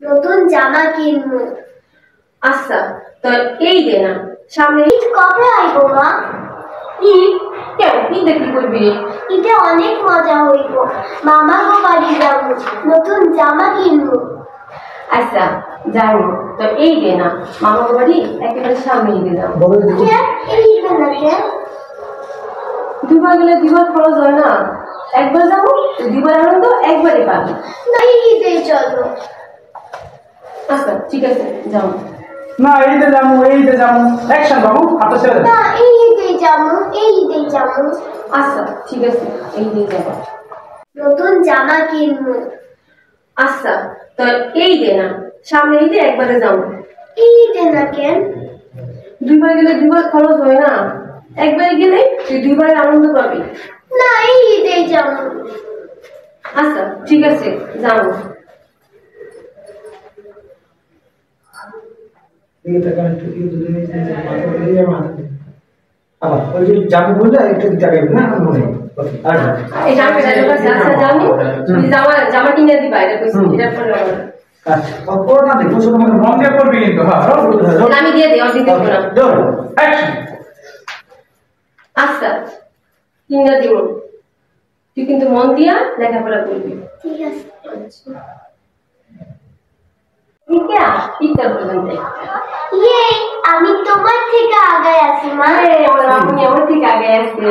নতুন জামা কিনবো। আচ্ছা, তো এই দে না সামনে। ঈদ কবে আইবো মা? ঈদ কেন? ঈদে কি করবি? ঈদে অনেক মজা হইব। মামা গো বাড়ি যাবো, নতুন জামা কিনবো। আচ্ছা যাবো, তো এই দে না মামার বাড়ি একেবারে সামনে ঈদে যাবো। এই ঈদে না কেন? দুবার গেলে দুবার খরচ হয় না, একবার যাবো দুবার আনন্দ একবারে পাবো। না এই ঈদেই চলো। আচ্ছা ঠিক আছে যাও। না এইতে যাবো, এইতে যাবো, অ্যাকশন বাবু, হাতে ছেড়ে না এই ঈদেই যাবো, এই ঈদেই যাবো। আচ্ছা ঠিক আছে, এই দিয়ে যাবো। নতুন জামা কিনবো। আচ্ছা, তো এই দে না সামনে ঈদে একবারে যাবো। এই ঈদে না কেন? দুইবার গেলে দুইবার খরচ হয় না, একবারে গেলে তুই দুইবার আনন্দ পাবি। না এই ঈদেই যাবো। আচ্ছা ঠিক আছে যাবো। আবার ওই যে যাবো বললে একটু টাকা না মনে এই জামা আচ্ছা জানি তুমি জামা কিনে দিবা, এটা কইছি এটা পরে আচ্ছা করোনা দেখো শুধু মন দিয়ে করবি কিন্তু। হ্যাঁ আমি দিয়ে দিই, অর্ধেক দিব না। অ্যাকশন। আচ্ছা কিনে দিব, তুই কিন্তু মন দিয়া লেখাপড়া করবি। ঠিক আছে। আচ্ছা ঠিক আছে, ইফতার পর্যন্ত। ইয়ে, আমি তোমার থেকে আগায় আছি মা। আমার আপনি আমার ঠিক আগে আসছে।